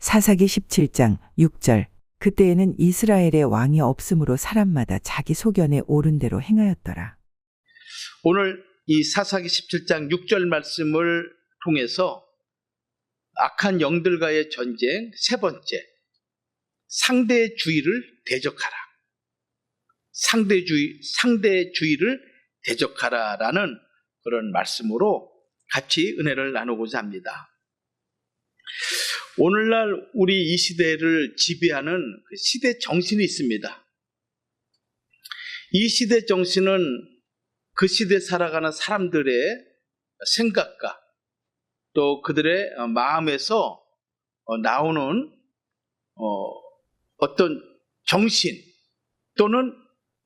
사사기 17장 6절. 그때에는 이스라엘의 왕이 없으므로 사람마다 자기 소견에 옳은 대로 행하였더라. 오늘 이 사사기 17장 6절 말씀을 통해서 악한 영들과의 전쟁 세 번째, 상대주의를 대적하라. 상대주의를 대적하라라는 그런 말씀으로 같이 은혜를 나누고자 합니다. 오늘날 우리 이 시대를 지배하는 그 시대 정신이 있습니다. 이 시대 정신은 그 시대에 살아가는 사람들의 생각과 또 그들의 마음에서 나오는 어떤 정신 또는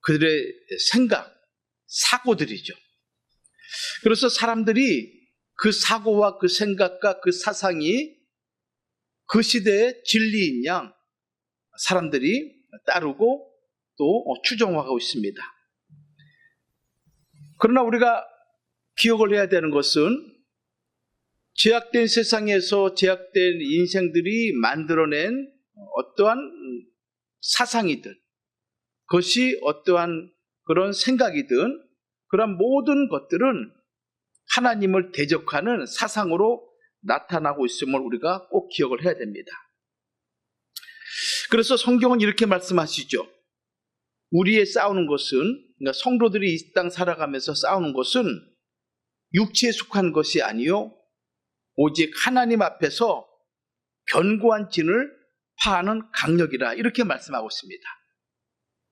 그들의 생각, 사고들이죠. 그래서 사람들이 그 사고와 그 생각과 그 사상이 그 시대의 진리인 양 사람들이 따르고 또 추종하고 있습니다. 그러나 우리가 기억을 해야 되는 것은 제약된 세상에서 제약된 인생들이 만들어낸 어떠한 사상이든 그것이 어떠한 그런 생각이든 그런 모든 것들은 하나님을 대적하는 사상으로 나타나고 있음을 우리가 꼭 기억을 해야 됩니다. 그래서 성경은 이렇게 말씀하시죠. 우리의 싸우는 것은, 그러니까 성도들이 이 땅 살아가면서 싸우는 것은 육체에 속한 것이 아니요 오직 하나님 앞에서 견고한 진을 파하는 강력이라 이렇게 말씀하고 있습니다.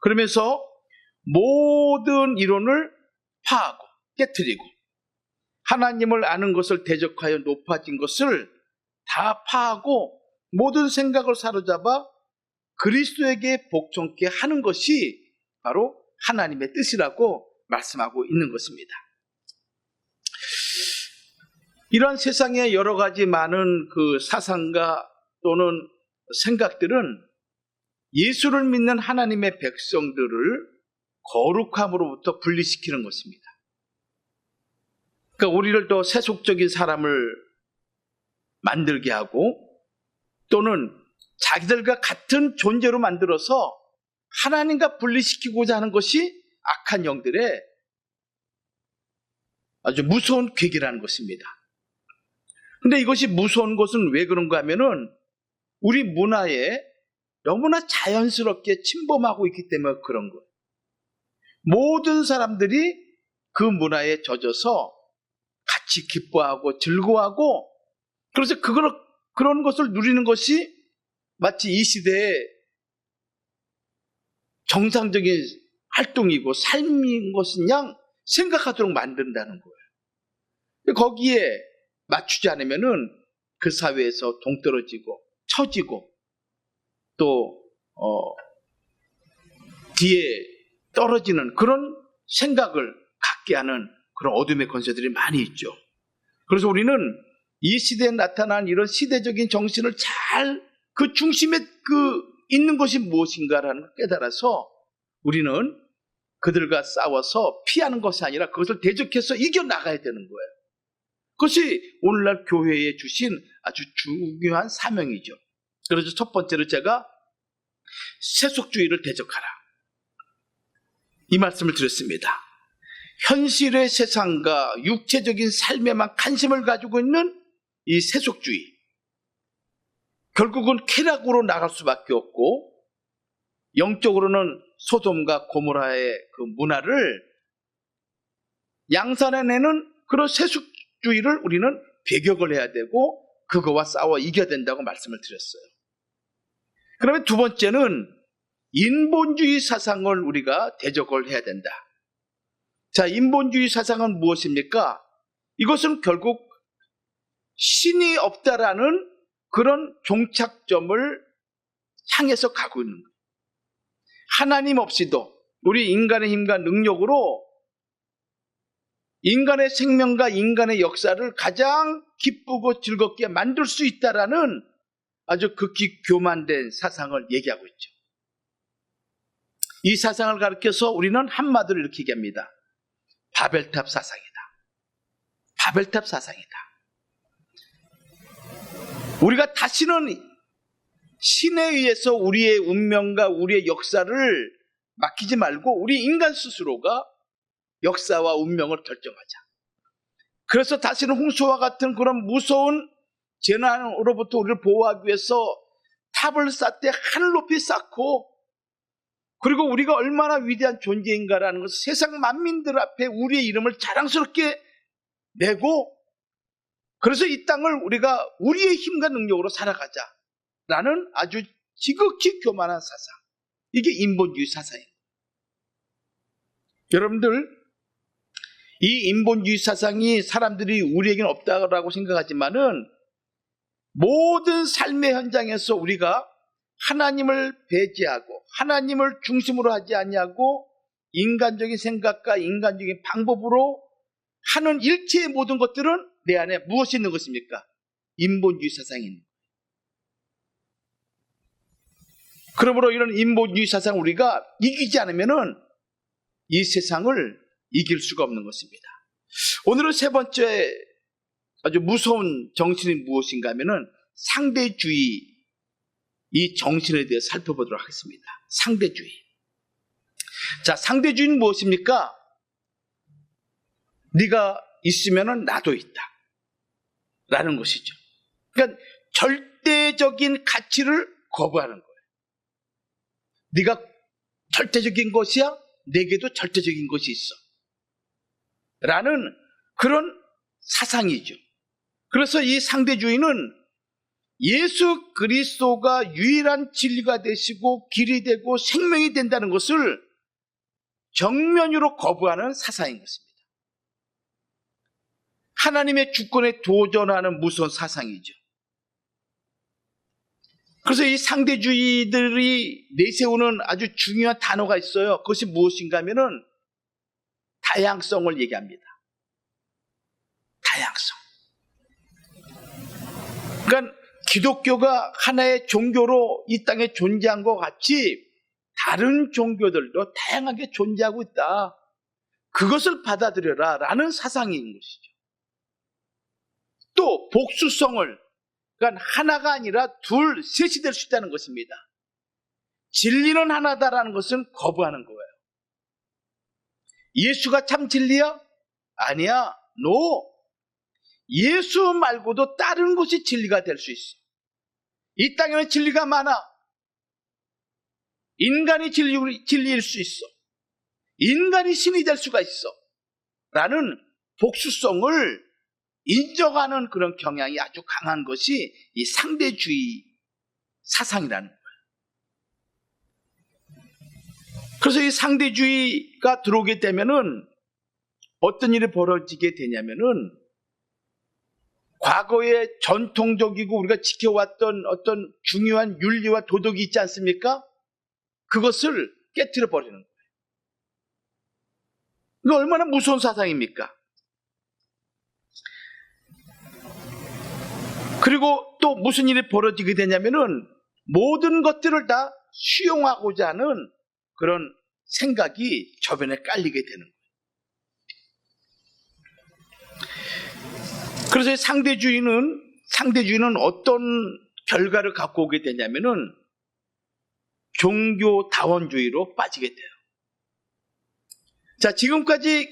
그러면서 모든 이론을 파하고 깨트리고 하나님을 아는 것을 대적하여 높아진 것을 다 파하고 모든 생각을 사로잡아 그리스도에게 복종케 하는 것이 바로 하나님의 뜻이라고 말씀하고 있는 것입니다. 이런 세상에 여러 가지 많은 그 사상과 또는 생각들은 예수를 믿는 하나님의 백성들을 거룩함으로부터 분리시키는 것입니다. 그러니까 우리를 더 세속적인 사람을 만들게 하고 또는 자기들과 같은 존재로 만들어서 하나님과 분리시키고자 하는 것이 악한 영들의 아주 무서운 계기라는 것입니다. 근데 이것이 무서운 것은 왜 그런가 하면은 우리 문화에 너무나 자연스럽게 침범하고 있기 때문에 그런 거예요. 모든 사람들이 그 문화에 젖어서 같이 기뻐하고 즐거워하고 그래서 그런 것을 누리는 것이 마치 이 시대의 정상적인 활동이고 삶인 것인 양 생각하도록 만든다는 거예요. 거기에 맞추지 않으면은 그 사회에서 동떨어지고 처지고 또 뒤에 떨어지는 그런 생각을 갖게 하는 그런 어둠의 권세들이 많이 있죠. 그래서 우리는 이 시대에 나타난 이런 시대적인 정신을 잘 그 중심에 있는 것이 무엇인가라는 걸 깨달아서 우리는 그들과 싸워서 피하는 것이 아니라 그것을 대적해서 이겨나가야 되는 거예요. 그것이 오늘날 교회에 주신 아주 중요한 사명이죠. 그래서 첫 번째로 제가 세속주의를 대적하라 이 말씀을 드렸습니다. 현실의 세상과 육체적인 삶에만 관심을 가지고 있는 이 세속주의 결국은 쾌락으로 나갈 수밖에 없고 영적으로는 소돔과 고모라의 그 문화를 양산해내는 그런 세속주의를 우리는 배격을 해야 되고 그거와 싸워 이겨야 된다고 말씀을 드렸어요. 그러면 두 번째는 인본주의 사상을 우리가 대적을 해야 된다. 자, 인본주의 사상은 무엇입니까? 이것은 결국 신이 없다라는 그런 종착점을 향해서 가고 있는 거예요. 하나님 없이도 우리 인간의 힘과 능력으로 인간의 생명과 인간의 역사를 가장 기쁘고 즐겁게 만들 수 있다라는 아주 극히 교만된 사상을 얘기하고 있죠. 이 사상을 가르쳐서 우리는 한마디로 이렇게 얘기합니다. 바벨탑 사상이다. 바벨탑 사상이다. 우리가 다시는 신에 의해서 우리의 운명과 우리의 역사를 맡기지 말고 우리 인간 스스로가 역사와 운명을 결정하자. 그래서 다시는 홍수와 같은 그런 무서운 재난으로부터 우리를 보호하기 위해서 탑을 쌓되 하늘 높이 쌓고, 그리고 우리가 얼마나 위대한 존재인가라는 것을 세상 만민들 앞에 우리의 이름을 자랑스럽게 내고, 그래서 이 땅을 우리가 우리의 힘과 능력으로 살아가자라는 아주 지극히 교만한 사상, 이게 인본주의 사상이에요. 여러분들, 이 인본주의 사상이 사람들이 우리에게는 없다고 생각하지만은 모든 삶의 현장에서 우리가 하나님을 배제하고 하나님을 중심으로 하지 아니하고 인간적인 생각과 인간적인 방법으로 하는 일체의 모든 것들은 내 안에 무엇이 있는 것입니까? 인본주의 사상이 있는 거예요. 그러므로 이런 인본주의 사상을 우리가 이기지 않으면은 이 세상을 이길 수가 없는 것입니다. 오늘은 세 번째 아주 무서운 정신이 무엇인가 하면은 상대주의, 이 정신에 대해 살펴보도록 하겠습니다. 상대주의. 자, 상대주의는 무엇입니까? 네가 있으면은 나도 있다 라는 것이죠. 그러니까 절대적인 가치를 거부하는 거예요. 네가 절대적인 것이야, 내게도 절대적인 것이 있어 라는 그런 사상이죠. 그래서 이 상대주의는 예수 그리스도가 유일한 진리가 되시고 길이 되고 생명이 된다는 것을 정면으로 거부하는 사상인 것입니다. 하나님의 주권에 도전하는 무서운 사상이죠. 그래서 이 상대주의들이 내세우는 아주 중요한 단어가 있어요. 그것이 무엇인가 하면은 다양성을 얘기합니다. 다양성. 그러니까 기독교가 하나의 종교로 이 땅에 존재한 것 같이 다른 종교들도 다양하게 존재하고 있다. 그것을 받아들여라 라는 사상인 것이죠. 또 복수성을, 그러니까 하나가 아니라 둘, 셋이 될 수 있다는 것입니다. 진리는 하나다라는 것은 거부하는 거예요. 예수가 참 진리야? 아니야. 노. 예수 말고도 다른 것이 진리가 될 수 있어. 이 땅에는 진리가 많아. 인간이 진리일 수 있어. 인간이 신이 될 수가 있어 라는 복수성을 인정하는 그런 경향이 아주 강한 것이 이 상대주의 사상이라는 거예요. 그래서 이 상대주의가 들어오게 되면은 어떤 일이 벌어지게 되냐면은 과거의 전통적이고 우리가 지켜왔던 어떤 중요한 윤리와 도덕이 있지 않습니까? 그것을 깨트려 버리는 거예요. 이거 얼마나 무서운 사상입니까? 그리고 또 무슨 일이 벌어지게 되냐면은 모든 것들을 다 수용하고자 하는 그런 생각이 저변에 깔리게 되는 거예요. 그래서 상대주의는 어떤 결과를 갖고 오게 되냐면은 종교다원주의로 빠지게 돼요. 자, 지금까지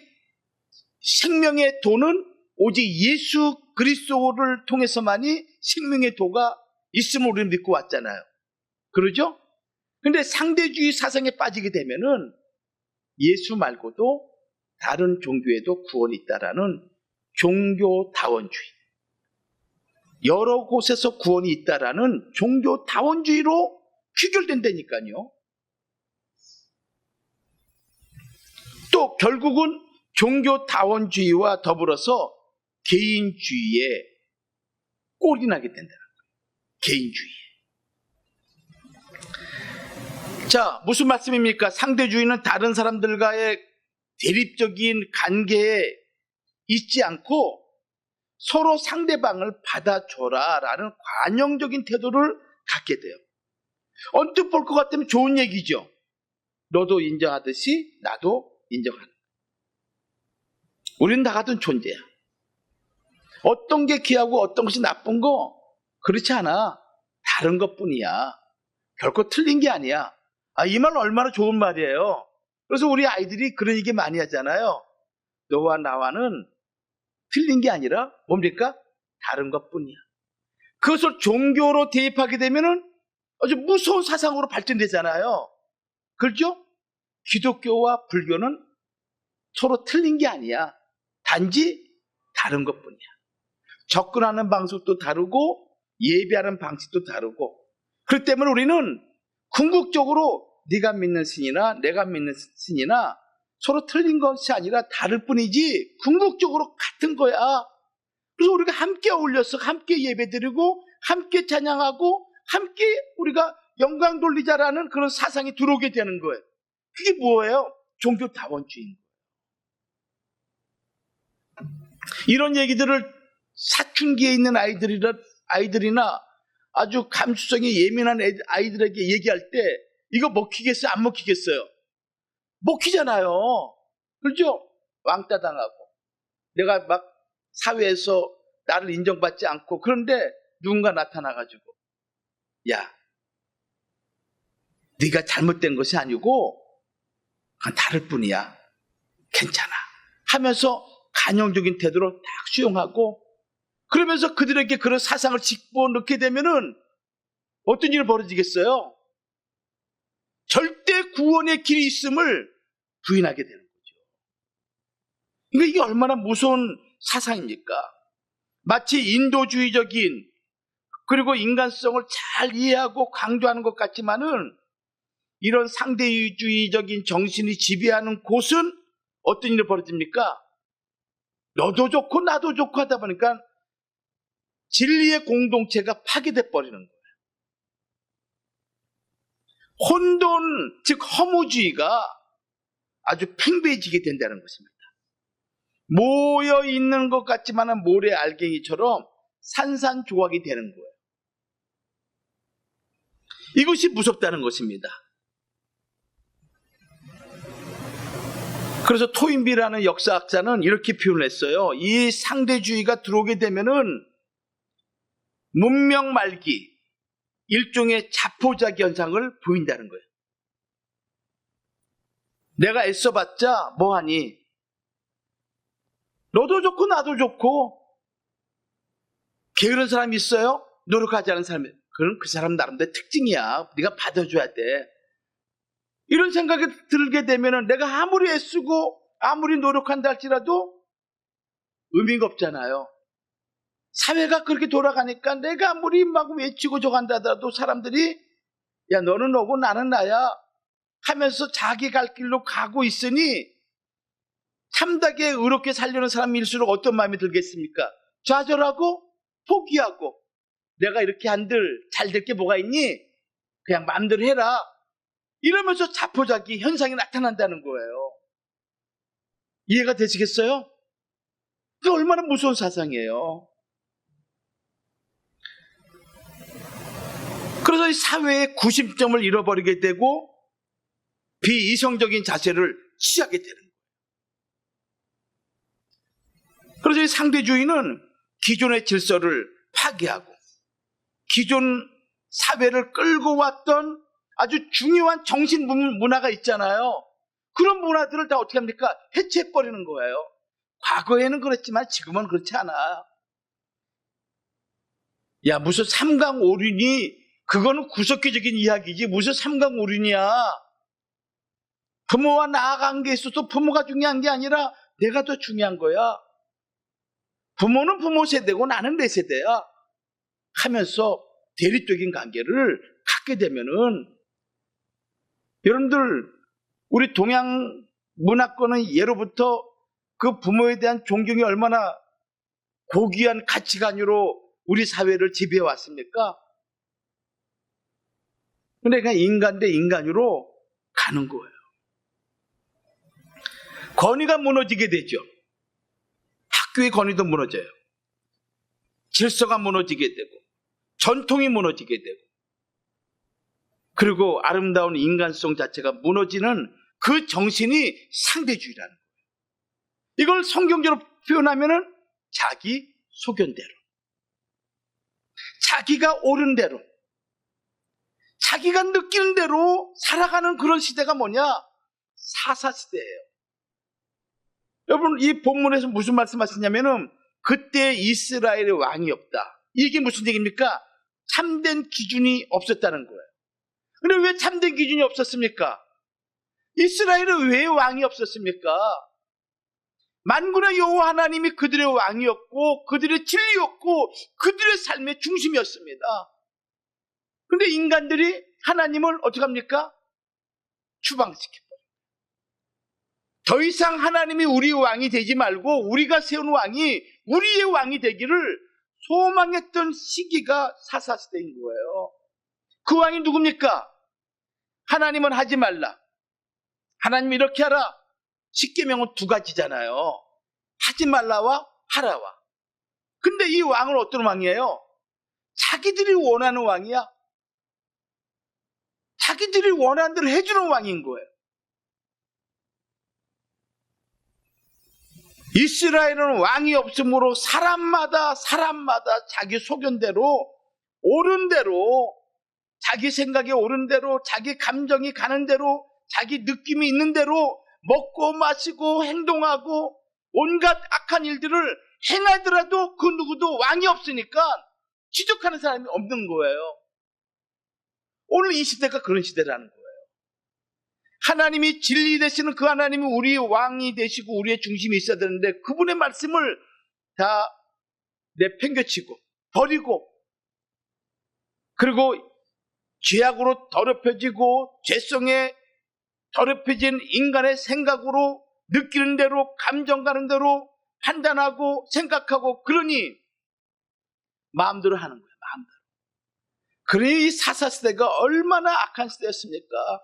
생명의 도는 오직 예수 그리스도를 통해서만이 생명의 도가 있음을 우리는 믿고 왔잖아요. 그러죠? 근데 상대주의 사상에 빠지게 되면은 예수 말고도 다른 종교에도 구원이 있다라는 종교다원주의, 여러 곳에서 구원이 있다라는 종교다원주의로 귀결된다니까요. 또 결국은 종교다원주의와 더불어서 개인주의에 꼴이 나게 된다는 거예요. 개인주의에. 자, 무슨 말씀입니까? 상대주의는 다른 사람들과의 대립적인 관계에 있지 않고 서로 상대방을 받아줘라 라는 관용적인 태도를 갖게 돼요. 언뜻 볼 것 같으면 좋은 얘기죠. 너도 인정하듯이 나도 인정하는 거야. 우리는 다 같은 존재야. 어떤 게 귀하고 어떤 것이 나쁜 거 그렇지 않아. 다른 것뿐이야. 결코 틀린 게 아니야. 이 말은 얼마나 좋은 말이에요. 그래서 우리 아이들이 그런 얘기 많이 하잖아요. 너와 나와는 틀린 게 아니라 뭡니까? 다른 것뿐이야. 그것을 종교로 대입하게 되면은 아주 무서운 사상으로 발전되잖아요. 그렇죠? 기독교와 불교는 서로 틀린 게 아니야. 단지 다른 것뿐이야. 접근하는 방식도 다르고 예배하는 방식도 다르고, 그렇기 때문에 우리는 궁극적으로 네가 믿는 신이나 내가 믿는 신이나 서로 틀린 것이 아니라 다를 뿐이지 궁극적으로 같은 거야. 그래서 우리가 함께 어울려서 함께 예배드리고 함께 찬양하고 함께 우리가 영광 돌리자라는 그런 사상이 들어오게 되는 거예요. 그게 뭐예요? 종교다원주의인 거예요. 이런 얘기들을 사춘기에 있는 아이들이나 아주 감수성이 예민한 아이들에게 얘기할 때 이거 먹히겠어요? 안 먹히겠어요? 먹히잖아요. 그렇죠? 왕따 당하고 내가 막 사회에서 나를 인정받지 않고, 그런데 누군가 나타나가지고 야, 네가 잘못된 것이 아니고 그건 다를 뿐이야. 괜찮아 하면서 간용적인 태도로 딱 수용하고, 그러면서 그들에게 그런 사상을 집어넣게 되면은 어떤 일이 벌어지겠어요? 절대 구원의 길이 있음을 부인하게 되는 거죠. 그러니까 이게 얼마나 무서운 사상입니까? 마치 인도주의적인, 그리고 인간성을 잘 이해하고 강조하는 것 같지만은 이런 상대주의적인 정신이 지배하는 곳은 어떤 일이 벌어집니까? 너도 좋고 나도 좋고 하다 보니까 진리의 공동체가 파괴돼 버리는 거예요. 혼돈, 즉 허무주의가 아주 팽배해지게 된다는 것입니다. 모여 있는 것 같지만은 모래 알갱이처럼 산산조각이 되는 거예요. 이것이 무섭다는 것입니다. 그래서 토인비라는 역사학자는 이렇게 표현을 했어요. 이 상대주의가 들어오게 되면은 문명 말기, 일종의 자포자기 현상을 보인다는 거예요. 내가 애써봤자 뭐하니? 너도 좋고 나도 좋고, 게으른 사람이 있어요? 노력하지 않은 사람이, 그건 그 사람 나름대로 특징이야. 네가 받아줘야 돼. 이런 생각이 들게 되면 내가 아무리 애쓰고 아무리 노력한다 할지라도 의미가 없잖아요. 사회가 그렇게 돌아가니까 내가 아무리 막 외치고 저간다 하더라도 사람들이 야, 너는 너고 나는 나야 하면서 자기 갈 길로 가고 있으니 참되게 의롭게 살려는 사람일수록 어떤 마음이 들겠습니까? 좌절하고 포기하고, 내가 이렇게 한들 잘 될 게 뭐가 있니? 그냥 마음대로 해라, 이러면서 자포자기 현상이 나타난다는 거예요. 이해가 되시겠어요? 그게 얼마나 무서운 사상이에요. 그래서 이 사회의 구심점을 잃어버리게 되고 비이성적인 자세를 취하게 되는 거예요. 그래서 이 상대주의는 기존의 질서를 파괴하고 기존 사회를 끌고 왔던 아주 중요한 정신 문화가 있잖아요. 그런 문화들을 다 어떻게 합니까? 해체해버리는 거예요. 과거에는 그렇지만 지금은 그렇지 않아. 야, 무슨 삼강오륜이, 그거는 구석기적인 이야기지 무슨 삼강오륜이야. 부모와 나아 관계에 있어서 부모가 중요한 게 아니라 내가 더 중요한 거야. 부모는 부모 세대고 나는 내 세대야 하면서 대립적인 관계를 갖게 되면은, 여러분들 우리 동양 문화권은 예로부터 그 부모에 대한 존경이 얼마나 고귀한 가치관으로 우리 사회를 지배해 왔습니까? 근데 그냥 인간 대 인간으로 가는 거예요. 권위가 무너지게 되죠. 학교의 권위도 무너져요. 질서가 무너지게 되고 전통이 무너지게 되고, 그리고 아름다운 인간성 자체가 무너지는 그 정신이 상대주의라는 거예요. 이걸 성경적으로 표현하면은 자기 소견대로, 자기가 옳은 대로, 자기가 느끼는 대로 살아가는 그런 시대가 뭐냐? 사사시대예요. 여러분, 이 본문에서 무슨 말씀하시냐면은 그때 이스라엘의 왕이 없다. 이게 무슨 얘기입니까? 참된 기준이 없었다는 거예요. 근데 왜 참된 기준이 없었습니까? 이스라엘은 왜 왕이 없었습니까? 만군의 여호와 하나님이 그들의 왕이었고 그들의 진리였고 그들의 삶의 중심이었습니다. 근데 인간들이 하나님을 어떻게 합니까? 추방시켜버려요. 더 이상 하나님이 우리 왕이 되지 말고 우리가 세운 왕이 우리의 왕이 되기를 소망했던 시기가 사사시대인 거예요. 그 왕이 누굽니까? 하나님은 하지 말라. 하나님 이렇게 하라. 십계명은 두 가지잖아요. 하지 말라와 하라와. 근데 이 왕은 어떤 왕이에요? 자기들이 원하는 왕이야. 자기들이 원하는 대로 해주는 왕인 거예요. 이스라엘은 왕이 없으므로 사람마다 자기 소견대로 옳은 대로 자기 생각에 옳은 대로 자기 감정이 가는 대로 자기 느낌이 있는 대로 먹고 마시고 행동하고 온갖 악한 일들을 행하더라도 그 누구도 왕이 없으니까 지적하는 사람이 없는 거예요. 오늘 이 시대가 그런 시대라는 거예요. 하나님이 진리 되시는 그 하나님이 우리의 왕이 되시고 우리의 중심이 있어야 되는데 그분의 말씀을 다 내팽개치고 버리고 그리고 죄악으로 더럽혀지고 죄성에 더럽혀진 인간의 생각으로 느끼는 대로 감정 가는 대로 판단하고 생각하고 그러니 마음대로 하는 거예요. 마음대로. 그러니 이 사사시대가 얼마나 악한 시대였습니까?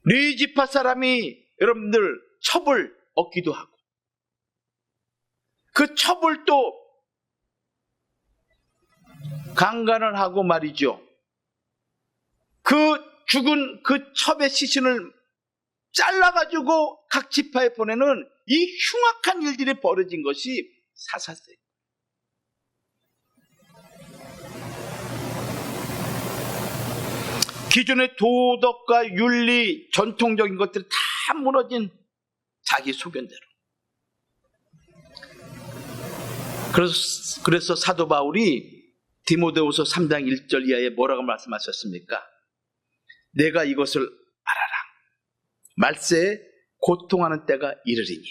리지파 사람이 여러분들 첩을 얻기도 하고 그 첩을 또 강간을 하고 말이죠. 그 죽은 그 첩의 시신을 잘라가지고 각 지파에 보내는 이 흉악한 일들이 벌어진 것이 사사시대. 기존의 도덕과 윤리, 전통적인 것들이 다 무너진 자기 소견대로. 그래서 사도 바울이 디모데후서 3장 1절 이하에 뭐라고 말씀하셨습니까? 내가 이것을 알아라. 말세에 고통하는 때가 이르리니.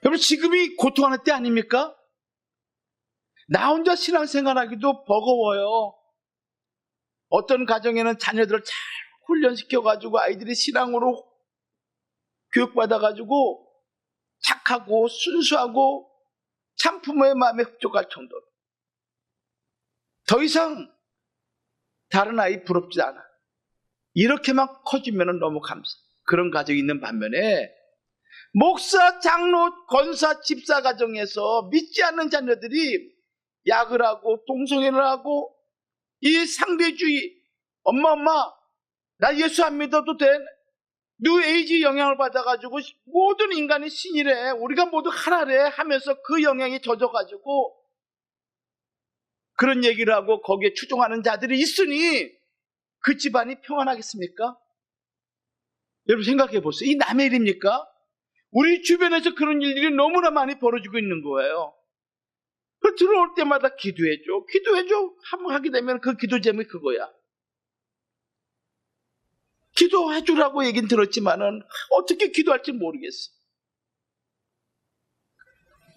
여러분 지금이 고통하는 때 아닙니까? 나 혼자 신앙생활하기도 버거워요. 어떤 가정에는 자녀들을 잘 훈련시켜가지고 아이들이 신앙으로 교육받아가지고 착하고 순수하고 참 부모의 마음에 흡족할 정도로 더 이상 다른 아이 부럽지 않아. 이렇게만 커지면 너무 감사. 그런 가정이 있는 반면에 목사, 장로, 권사, 집사 가정에서 믿지 않는 자녀들이 약을 하고 동성애를 하고 이 상대주의 엄마 나 예수 안 믿어도 돼. 뉴에이지 영향을 받아가지고 모든 인간이 신이래. 우리가 모두 하나래 하면서 그 영향이 젖어가지고 그런 얘기를 하고 거기에 추종하는 자들이 있으니 그 집안이 평안하겠습니까? 여러분 생각해 보세요. 이 남의 일입니까? 우리 주변에서 그런 일들이 너무나 많이 벌어지고 있는 거예요. 그 들어올 때마다 기도해줘 한번 하게 되면 그 기도 제목이 그거야. 기도해주라고 얘기는 들었지만은 어떻게 기도할지 모르겠어.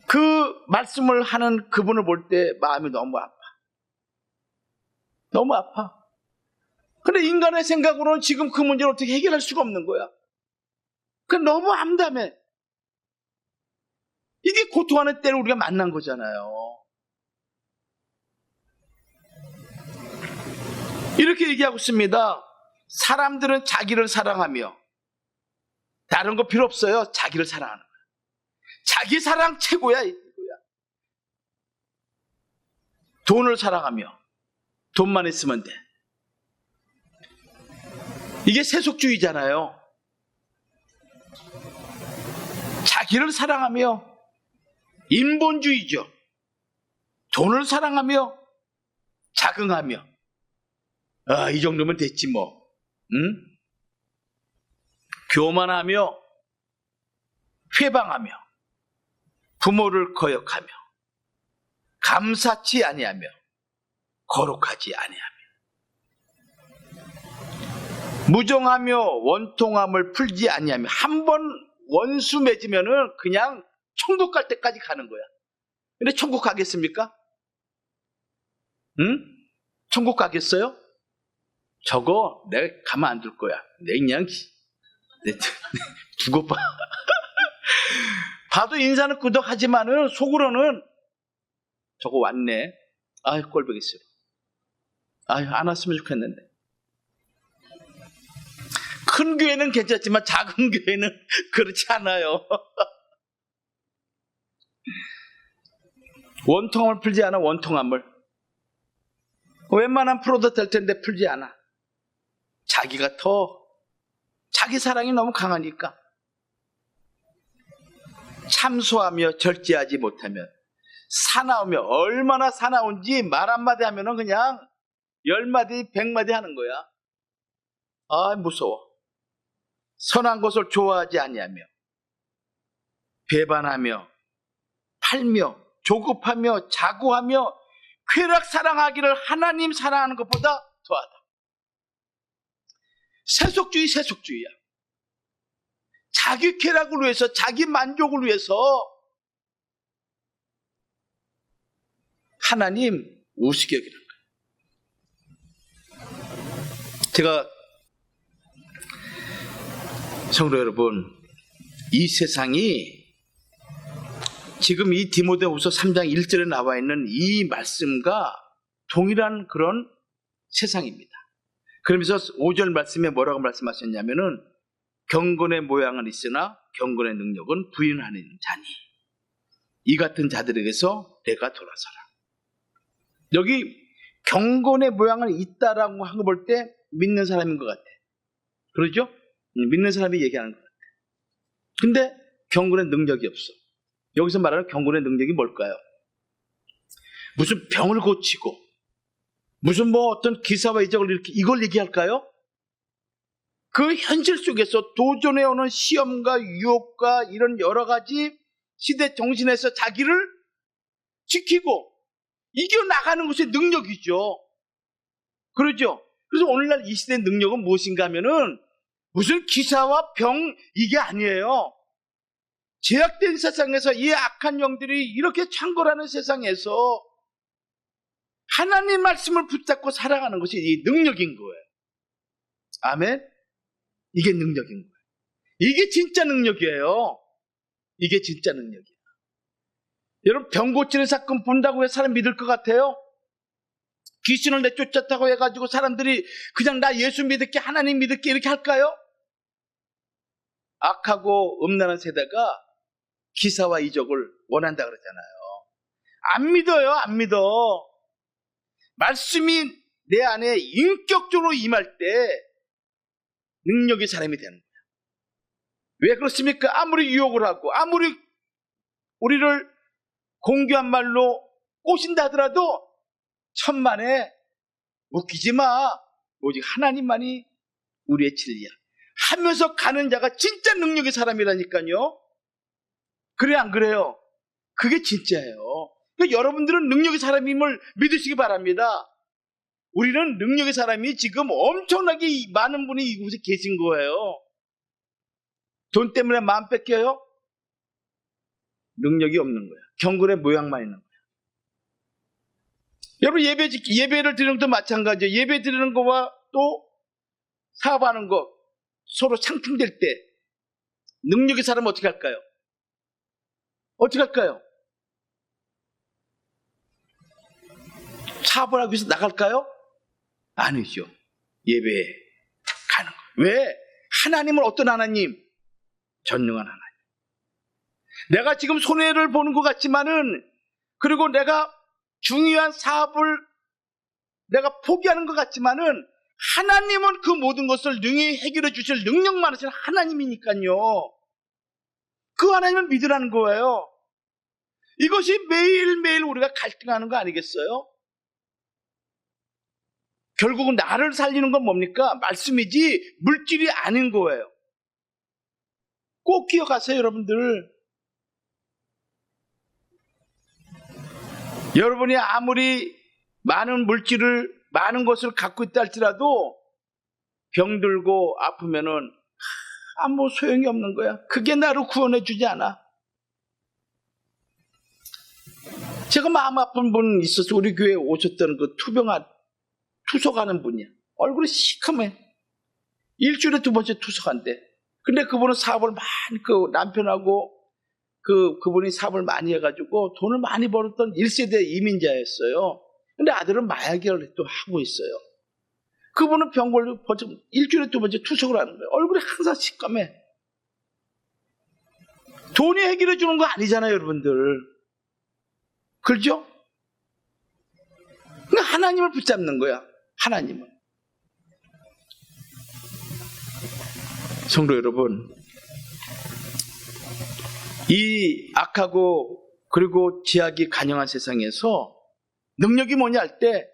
그 말씀을 하는 그분을 볼 때 마음이 너무 아파. 너무 아파. 근데 인간의 생각으로는 지금 그 문제를 어떻게 해결할 수가 없는 거야. 너무 암담해. 이게 고통하는 때를 우리가 만난 거잖아요. 이렇게 얘기하고 있습니다. 사람들은 자기를 사랑하며 다른 거 필요 없어요. 자기를 사랑하는 거야. 자기 사랑 최고야. 이거야. 돈을 사랑하며 돈만 있으면 돼. 이게 세속주의잖아요. 자기를 사랑하며 인본주의죠. 돈을 사랑하며 자긍하며 아, 이 정도면 됐지 뭐. 응? 교만하며 회방하며 부모를 거역하며 감사치 아니하며 거룩하지 아니하며 무정하며 원통함을 풀지 아니하며 한 번 원수 맺으면은 그냥 천국 갈 때까지 가는 거야. 근데 천국 가겠습니까? 응? 천국 가겠어요? 저거 내가 가만 안 둘 거야. 내 그냥 두고 봐. 봐도 인사는 꾸덕하지만은 속으로는 저거 왔네. 아유, 꼴보기 싫어. 아유, 안 왔으면 좋겠는데. 큰 교회는 괜찮지만 작은 교회는 그렇지 않아요. 원통함을 풀지 않아, 원통함을. 웬만하면 풀어도 될 텐데 풀지 않아. 자기가 자기 사랑이 너무 강하니까. 참소하며 절제하지 못하면 사나우며 얼마나 사나운지 말 한마디 하면은 그냥 10마디, 100마디 하는 거야. 아, 무서워. 선한 것을 좋아하지 아니하며 배반하며 팔며 조급하며 자고하며 쾌락 사랑하기를 하나님 사랑하는 것보다 더하다. 세속주의야. 자기 쾌락을 위해서, 자기 만족을 위해서 하나님 우습게 여기는 거예요. 제가 성도 여러분, 이 세상이 지금 이 디모데후서 3장 1절에 나와 있는 이 말씀과 동일한 그런 세상입니다. 그러면서 5절 말씀에 뭐라고 말씀하셨냐면은 경건의 모양은 있으나 경건의 능력은 부인하는 자니 이 같은 자들에게서 내가 돌아서라. 여기 경건의 모양은 있다라고 한 거 볼 때 믿는 사람인 것 같아. 그러죠? 믿는 사람이 얘기하는 것 같아. 근데 경건의 능력이 없어. 여기서 말하는 경건의 능력이 뭘까요? 무슨 병을 고치고 무슨 뭐 어떤 기사와 이적을 이렇게 이걸 얘기할까요? 그 현실 속에서 도전해오는 시험과 유혹과 이런 여러 가지 시대 정신에서 자기를 지키고 이겨나가는 것이 능력이죠. 그러죠? 그래서 오늘날 이 시대의 능력은 무엇인가 하면은 무슨 기사와 병 이게 아니에요. 제약된 세상에서 이 악한 영들이 이렇게 창궐하는 세상에서 하나님 말씀을 붙잡고 살아가는 것이 이 능력인 거예요. 아멘? 이게 능력인 거예요. 이게 진짜 능력이에요. 이게 진짜 능력이에요. 여러분, 병 고치는 사건 본다고 해서 사람 믿을 것 같아요? 귀신을 내쫓았다고 해가지고 사람들이 그냥 나 예수 믿을게, 하나님 믿을게 이렇게 할까요? 악하고 음란한 세대가 기사와 이적을 원한다 그러잖아요. 안 믿어요, 안 믿어. 말씀이 내 안에 인격적으로 임할 때 능력의 사람이 되는 거예요. 왜 그렇습니까? 아무리 유혹을 하고 아무리 우리를 공교한 말로 꼬신다 하더라도 천만에 웃기지 마. 오직 하나님만이 우리의 진리야 하면서 가는 자가 진짜 능력의 사람이라니까요. 그래 안 그래요? 그게 진짜예요. 그러니까 여러분들은 능력의 사람임을 믿으시기 바랍니다. 우리는 능력의 사람이 지금 엄청나게 많은 분이 이곳에 계신 거예요. 돈 때문에 마음 뺏겨요? 능력이 없는 거야. 경건의 모양만 있는 거야. 여러분, 예배를 드리는 것도 마찬가지예요. 예배 드리는 거와 또 사업하는 거 서로 상충될 때 능력의 사람은 어떻게 할까요? 어떻게 할까요? 사업을 하기 위해서 나갈까요? 아니죠. 예배에 가는 거예요. 왜? 하나님은 어떤 하나님? 전능한 하나님. 내가 지금 손해를 보는 것 같지만은, 그리고 내가 중요한 사업을 내가 포기하는 것 같지만은 하나님은 그 모든 것을 능히 해결해 주실 능력 많으신 하나님이니까요. 그 하나님을 믿으라는 거예요. 이것이 매일매일 우리가 갈등하는 거 아니겠어요? 결국은 나를 살리는 건 뭡니까? 말씀이지 물질이 아닌 거예요. 꼭 기억하세요, 여러분들. 여러분이 아무리 많은 물질을, 많은 것을 갖고 있다 할지라도 병들고 아프면은 아무 소용이 없는 거야. 그게 나를 구원해 주지 않아. 제가 마음 아픈 분 있었어. 우리 교회에 오셨던 그 투석하는 분이야. 얼굴이 시커매. 일주일에 2번째 투석한대. 근데 그분은 사업을 많이, 남편하고 그분이 사업을 많이 해가지고 돈을 많이 벌었던 1세대 이민자였어요. 근데 아들은 마약을 또 하고 있어요. 그분은 병 걸리고 벌써 일주일에 2번째 투석을 하는 거예요. 얼굴이 항상 시꺼매. 돈이 해결해 주는 거 아니잖아요, 여러분들. 그렇죠? 그러니까 하나님을 붙잡는 거야. 하나님을. 성도 여러분, 이 악하고 그리고 제약이 간영한 세상에서 능력이 뭐냐 할 때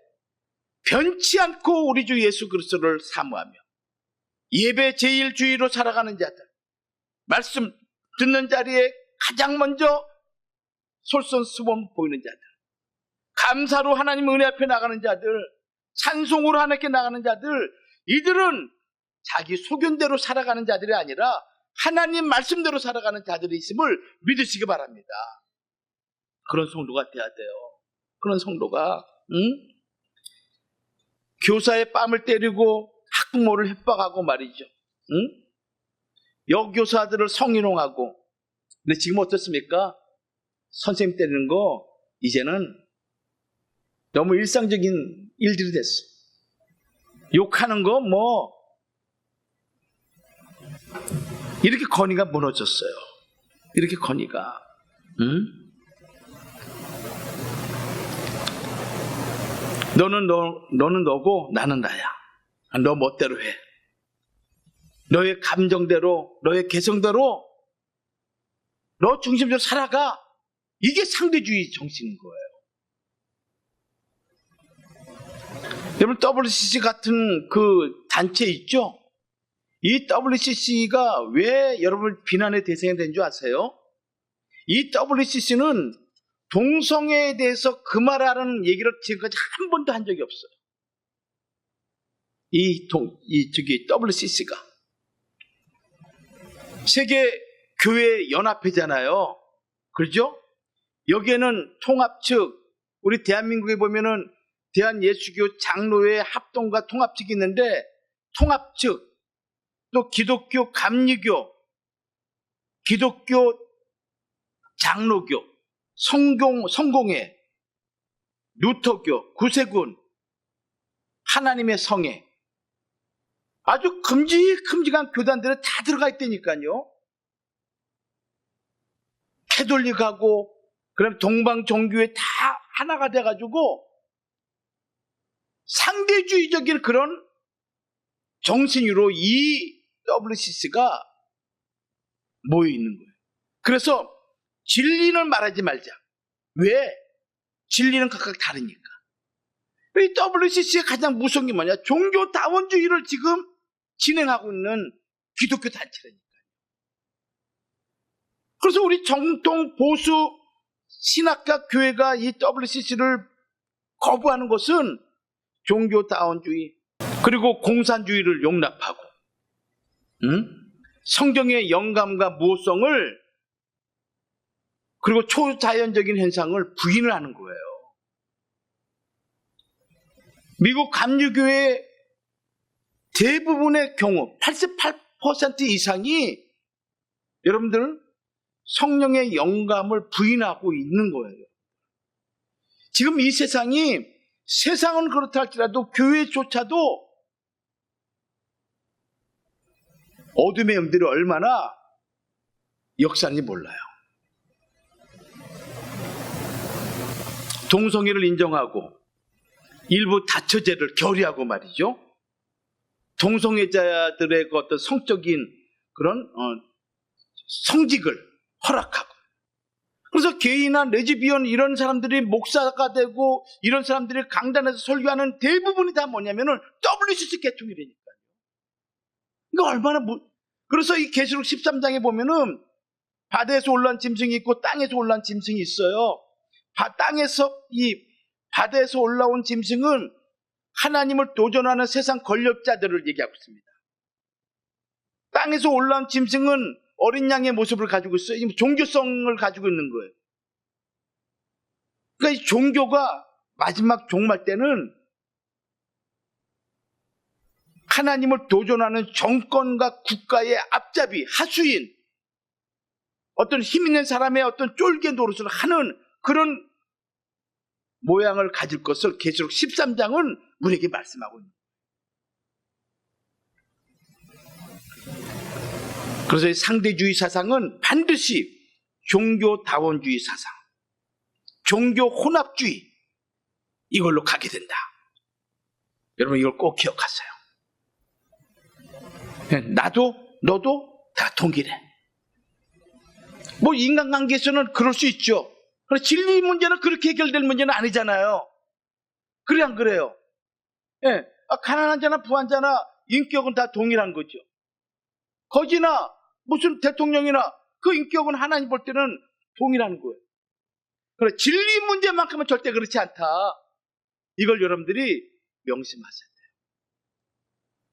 변치 않고 우리 주 예수 그리스도를 사모하며 예배 제1주의로 살아가는 자들, 말씀 듣는 자리에 가장 먼저 솔선수범 보이는 자들, 감사로 하나님 은혜 앞에 나가는 자들, 찬송으로 하나님께 나가는 자들, 이들은 자기 소견대로 살아가는 자들이 아니라 하나님 말씀대로 살아가는 자들이 있음을 믿으시기 바랍니다. 그런 성도가 돼야 돼요. 그런 성도가 교사의 뺨을 때리고 학부모를 협박하고 말이죠. 여교사들을 성희롱하고. 근데 지금 어떻습니까? 선생님 때리는 거 이제는 너무 일상적인 일들이 됐어. 욕하는 거 이렇게 건의가 무너졌어요. 이렇게 건의가. 너는 너고 나는 나야. 너 멋대로 해. 너의 감정대로, 너의 개성대로 너 중심적으로 살아가. 이게 상대주의 정신인 거예요. 여러분, WCC 같은 그 단체 있죠? 이 WCC가 왜 여러분 비난의 대상이 된 줄 아세요? 이 WCC는 동성애에 대해서 그 말하는 얘기를 지금까지 한 번도 한 적이 없어요. WCC가. 세계 교회 연합회잖아요. 그렇죠? 여기에는 통합 측, 우리 대한민국에 보면은 대한예수교 장로회 합동과 통합 측이 있는데, 통합 측, 또 기독교 감리교, 기독교 장로교, 성공회, 루터교, 구세군, 하나님의 성회, 아주 큼직큼직한 교단들에 다 들어가 있다니까요. 캐톨릭하고 그럼 동방종교회 다 하나가 돼가지고 상대주의적인 그런 정신으로 이 WCC가 모여 있는 거예요. 그래서 진리는 말하지 말자. 왜? 진리는 각각 다르니까. 이 WCC의 가장 무서운 게 뭐냐? 종교다원주의를 지금 진행하고 있는 기독교 단체라니까요. 그래서 우리 정통 보수 신학과 교회가 이 WCC를 거부하는 것은 종교다원주의, 그리고 공산주의를 용납하고, 성경의 영감과 모성을, 그리고 초자연적인 현상을 부인을 하는 거예요. 미국 감리교회 대부분의 경우 88% 이상이 여러분들 성령의 영감을 부인하고 있는 거예요. 지금 이 세상은 그렇다 할지라도 교회조차도 어둠의 영들이 얼마나 역사인지 몰라요. 동성애를 인정하고 일부 다처제를 결의하고 말이죠. 동성애자들의 그 어떤 성적인 그런 성직을 허락하고. 그래서 게이나 레즈비언 이런 사람들이 목사가 되고 이런 사람들이 강단에서 설교하는 대부분이 다 뭐냐면은 WCC 계통이라니까요. 그러니까 그래서 이 계시록 13장에 보면은 바다에서 올라온 짐승이 있고 땅에서 올라온 짐승이 있어요. 바다에서 올라온 짐승은 하나님을 도전하는 세상 권력자들을 얘기하고 있습니다. 땅에서 올라온 짐승은 어린 양의 모습을 가지고 있어요. 종교성을 가지고 있는 거예요. 그러니까 이 종교가 마지막 종말 때는 하나님을 도전하는 정권과 국가의 앞잡이, 하수인, 어떤 힘 있는 사람의 어떤 쫄개 노릇을 하는 그런 모양을 가질 것을 계시록 13장은 우리에게 말씀하고 있는 거예요. 그래서 이 상대주의 사상은 반드시 종교다원주의 사상, 종교 혼합주의, 이걸로 가게 된다. 여러분 이걸 꼭 기억하세요. 나도 너도 다 동일해. 뭐 인간관계에서는 그럴 수 있죠. 그러나 진리 문제는 그렇게 해결될 문제는 아니잖아요. 그래 안 그래요? 예, 가난한 자나 부한 자나 인격은 다 동일한 거죠. 거지나 무슨 대통령이나 그 인격은 하나님 볼 때는 동일한 거예요. 그러나 진리 문제만큼은 절대 그렇지 않다. 이걸 여러분들이 명심하셔야 돼요.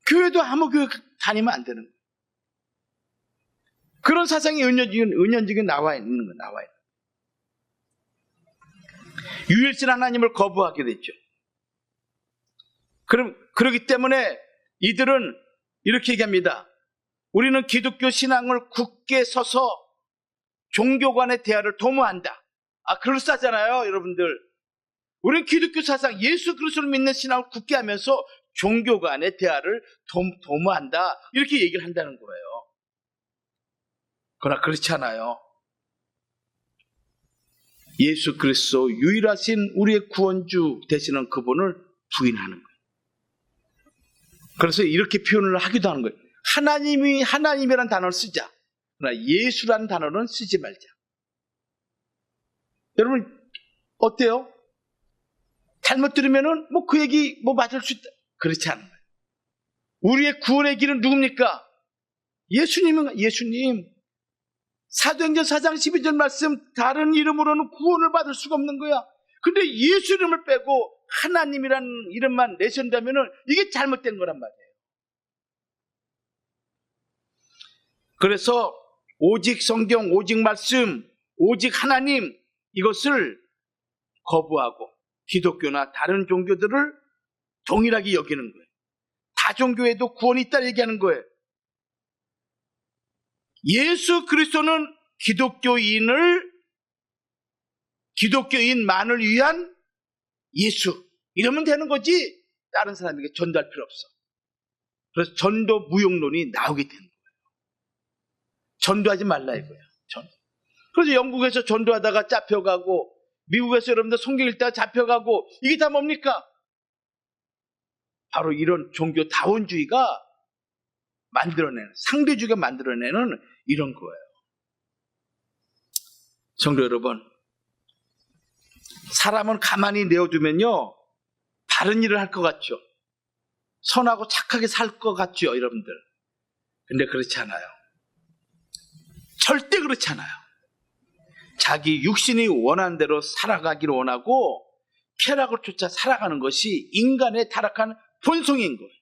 교회도 아무 교회 다니면 안 되는 거예요. 그런 사상이 은연중에 나와 있는 거예요. 나와 있는 거예요. 유일신 하나님을 거부하게 됐죠. 그렇기 때문에 이들은 이렇게 얘기합니다. 우리는 기독교 신앙을 굳게 서서 종교 간의 대화를 도모한다. 그럴싸하잖아요, 여러분들. 우리는 기독교 사상, 예수 그리스도를 믿는 신앙을 굳게 하면서 종교 간의 대화를 도모한다. 이렇게 얘기를 한다는 거예요. 그러나 그렇지 않아요. 예수 그리스도 유일하신 우리의 구원주 되시는 그분을 부인하는 거예요. 그래서 이렇게 표현을 하기도 하는 거예요. 하나님이라는 단어를 쓰자. 그러나 예수라는 단어는 쓰지 말자. 여러분 어때요? 잘못 들으면은 그 얘기 맞을 수 있다. 그렇지 않은 거예요. 우리의 구원의 길은 누굽니까? 예수님. 사도행전 4장 12절 말씀, 다른 이름으로는 구원을 받을 수가 없는 거야. 근데 예수 이름을 빼고 하나님이라는 이름만 내신다면은 이게 잘못된 거란 말이에요. 그래서 오직 성경, 오직 말씀, 오직 하나님, 이것을 거부하고 기독교나 다른 종교들을 동일하게 여기는 거예요. 다 종교에도 구원이 있다 얘기하는 거예요. 예수 그리스도는 기독교인만을 위한 예수, 이러면 되는 거지 다른 사람에게 전도할 필요 없어. 그래서 전도 무용론이 나오게 되는 거예요. 전도하지 말라 이거예요. 그래서 영국에서 전도하다가 잡혀가고, 미국에서 여러분들 성경 읽다가 잡혀가고, 이게 다 뭡니까? 바로 이런 종교다원주의가 상대주의가 만들어내는 이런 거예요. 성도 여러분, 사람은 가만히 내어두면요 바른 일을 할 것 같죠. 선하고 착하게 살 것 같죠, 여러분들. 근데 그렇지 않아요. 절대 그렇지 않아요. 자기 육신이 원하는 대로 살아가기를 원하고 쾌락을 쫓아 살아가는 것이 인간의 타락한 본성인 거예요.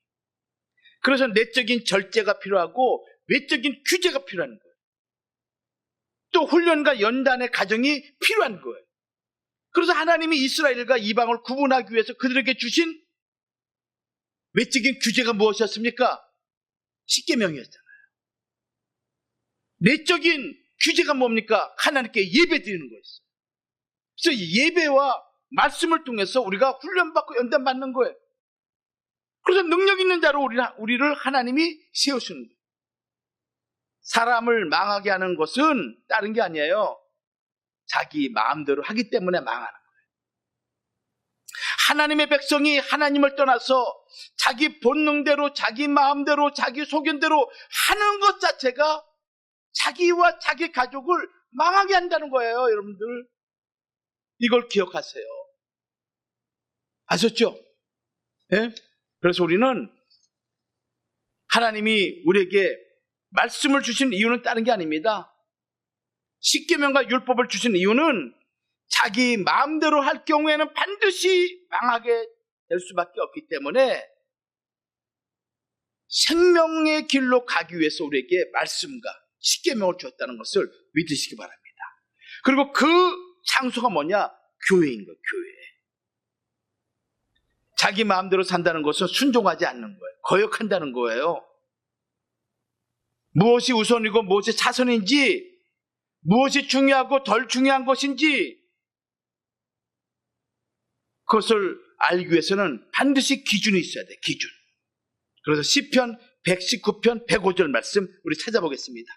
그래서 내적인 절제가 필요하고 외적인 규제가 필요한 거예요. 또 훈련과 연단의 과정이 필요한 거예요. 그래서 하나님이 이스라엘과 이방을 구분하기 위해서 그들에게 주신 외적인 규제가 무엇이었습니까? 십계명이었잖아요. 내적인 규제가 뭡니까? 하나님께 예배 드리는 거였어요. 그래서 예배와 말씀을 통해서 우리가 훈련받고 연단받는 거예요. 그래서 능력 있는 자로 우리를 하나님이 세우시는 거예요. 사람을 망하게 하는 것은 다른 게 아니에요. 자기 마음대로 하기 때문에 망하는 거예요. 하나님의 백성이 하나님을 떠나서 자기 본능대로, 자기 마음대로, 자기 소견대로 하는 것 자체가 자기와 자기 가족을 망하게 한다는 거예요, 여러분들. 이걸 기억하세요. 아셨죠? 예? 그래서 우리는 하나님이 우리에게 말씀을 주신 이유는 다른 게 아닙니다. 십계명과 율법을 주신 이유는 자기 마음대로 할 경우에는 반드시 망하게 될 수밖에 없기 때문에 생명의 길로 가기 위해서 우리에게 말씀과 십계명을 주었다는 것을 믿으시기 바랍니다. 그리고 그 장소가 뭐냐? 교회인 거예요. 교회. 자기 마음대로 산다는 것은 순종하지 않는 거예요. 거역한다는 거예요. 무엇이 우선이고 무엇이 차선인지, 무엇이 중요하고 덜 중요한 것인지 그것을 알기 위해서는 반드시 기준이 있어야 돼. 기준. 그래서 시편 119편 105절 말씀 우리 찾아보겠습니다.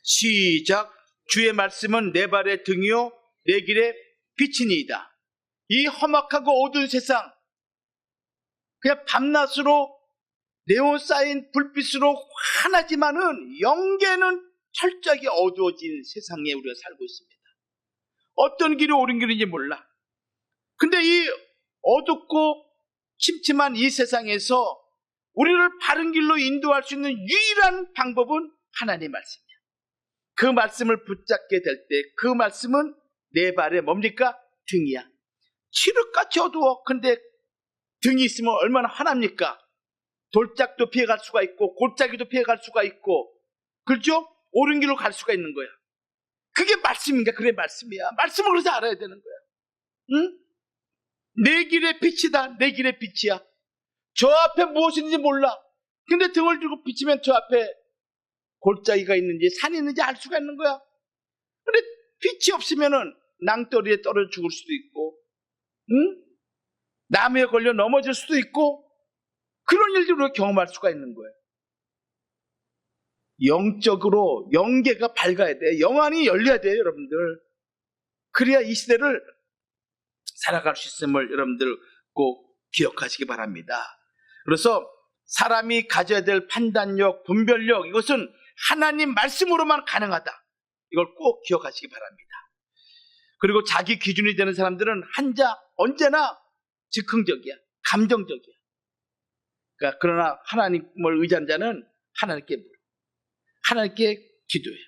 시작. 주의 말씀은 내 발의 등이요 내 길의 빛이니이다. 이 험악하고 어두운 세상, 그냥 밤낮으로 네온 쌓인 불빛으로 환하지만은 영계는 철저하게 어두워진 세상에 우리가 살고 있습니다. 어떤 길이 옳은 길인지 몰라. 근데 이 어둡고 침침한 이 세상에서 우리를 바른 길로 인도할 수 있는 유일한 방법은 하나님의 말씀이야. 그 말씀을 붙잡게 될 때 그 말씀은 내 발에 뭡니까? 등이야. 칠흑같이 어두워. 근데 등이 있으면 얼마나 환합니까? 돌짝도 피해갈 수가 있고 골짜기도 피해갈 수가 있고, 그렇죠? 옳은 길로 갈 수가 있는 거야. 그게 말씀인가? 그래, 말씀이야. 말씀을 그래서 알아야 되는 거야. 응? 내 길의 빛이다. 내 길의 빛이야. 저 앞에 무엇인지 몰라. 근데 등을 들고 비치면 저 앞에 골짜기가 있는지 산이 있는지 알 수가 있는 거야. 근데 빛이 없으면은 낭떠러지에 떨어져 죽을 수도 있고, 응? 나무에 걸려 넘어질 수도 있고, 그런 일들을 경험할 수가 있는 거예요. 영적으로 영계가 밝아야 돼. 영안이 열려야 돼요, 여러분들. 그래야 이 시대를 살아갈 수 있음을 여러분들 꼭 기억하시기 바랍니다. 그래서 사람이 가져야 될 판단력, 분별력, 이것은 하나님 말씀으로만 가능하다. 이걸 꼭 기억하시기 바랍니다. 그리고 자기 기준이 되는 사람들은 언제나 즉흥적이야. 감정적이야. 그러니까 그러나 하나님을 의지한 자는 하나님께 물어. 하나님께 기도해요.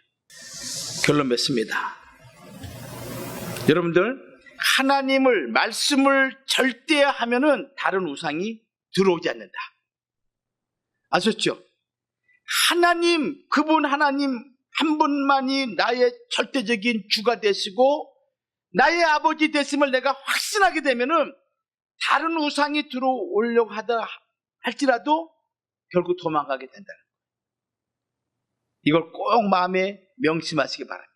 결론 맺습니다. 여러분들, 하나님을, 말씀을 절대하면은 다른 우상이 들어오지 않는다. 아셨죠? 하나님, 그분 하나님 한 분만이 나의 절대적인 주가 되시고 나의 아버지 되심을 내가 확신하게 되면은 다른 우상이 들어오려고 하다 할지라도 결국 도망가게 된다는 거예요. 이걸 꼭 마음에 명심하시기 바랍니다.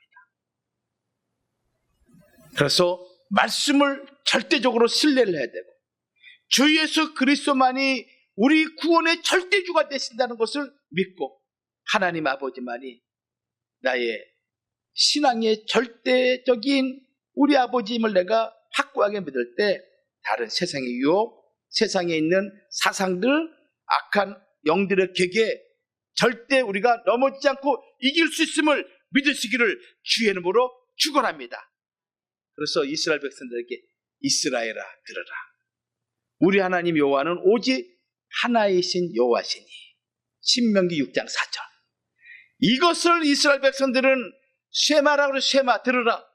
그래서 말씀을 절대적으로 신뢰를 해야 되고 주 예수 그리스도만이 우리 구원의 절대주가 되신다는 것을 믿고 하나님 아버지만이 나의 신앙의 절대적인 우리 아버지임을 내가 확고하게 믿을 때 다른 세상의 유혹, 세상에 있는 사상들, 악한 영들의 객에 절대 우리가 넘어지지 않고 이길 수 있음을 믿으시기를 주의 이름으로 축원합니다. 그래서 이스라엘 백성들에게 이스라엘아 들으라. 우리 하나님 여호와는 오직 하나이신 여호와시니. 신명기 6장 4절. 이것을 이스라엘 백성들은 쉐마라고 그래. 쉐마 들으라.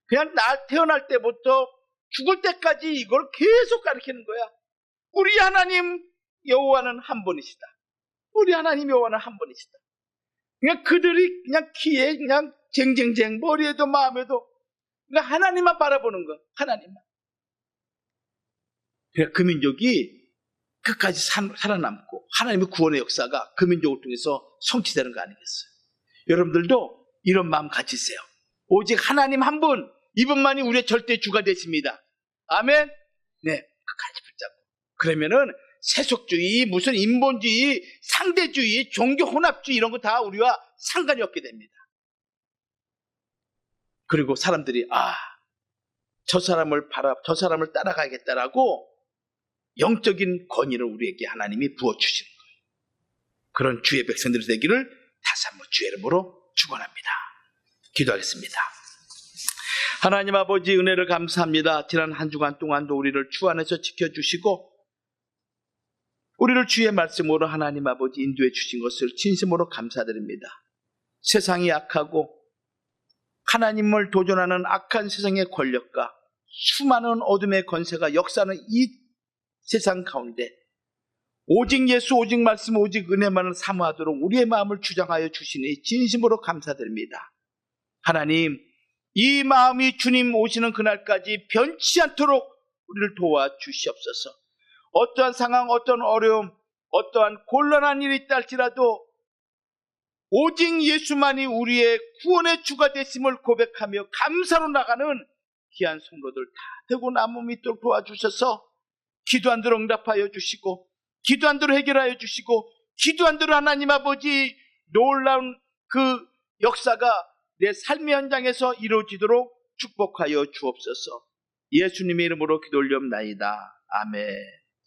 그냥 태어날 때부터 죽을 때까지 이걸 계속 가르치는 거야. 우리 하나님 여호와는 한 분이시다. 우리 하나님 여호와는 한 분이시다. 그냥 그들이 그냥 키에 그냥 쟁쟁쟁 머리에도 마음에도 그냥 하나님만 바라보는 거. 하나님만. 그러니까 그 민족이 끝까지 살아남고 하나님의 구원의 역사가 그 민족을 통해서 성취되는 거 아니겠어요? 여러분들도 이런 마음 가지세요. 오직 하나님 한 분, 이분만이 우리의 절대 주가 되십니다. 아멘? 네, 끝까지 붙잡고. 그러면은 세속주의, 무슨 인본주의, 상대주의, 종교 혼합주의 이런 거 다 우리와 상관이 없게 됩니다. 그리고 사람들이 저 사람을 따라가겠다라고 영적인 권위를 우리에게 하나님이 부어주시는 거예요. 그런 주의 백성들이 되기를 다시 한번 주의 이름으로 축원합니다. 기도하겠습니다. 하나님 아버지 은혜를 감사합니다. 지난 한 주간 동안도 우리를 주 안에서 지켜주시고 우리를 주의 말씀으로 하나님 아버지 인도해 주신 것을 진심으로 감사드립니다. 세상이 악하고 하나님을 도전하는 악한 세상의 권력과 수많은 어둠의 권세가 역사하는 이 세상 가운데 오직 예수, 오직 말씀, 오직 은혜만을 사모하도록 우리의 마음을 주장하여 주시니 진심으로 감사드립니다. 하나님, 이 마음이 주님 오시는 그날까지 변치 않도록 우리를 도와주시옵소서. 어떠한 상황, 어떠한 어려움, 어떠한 곤란한 일이 있다 할지라도 오직 예수만이 우리의 구원의 주가 되심을 고백하며 감사로 나가는 귀한 성도들 다 되고 남음 있도록 도와주셔서 기도한 대로 응답하여 주시고 기도한 대로 해결하여 주시고 기도한 대로 하나님 아버지 놀라운 그 역사가 내 삶의 현장에서 이루어지도록 축복하여 주옵소서. 예수님의 이름으로 기도 올리옵나이다. 아멘.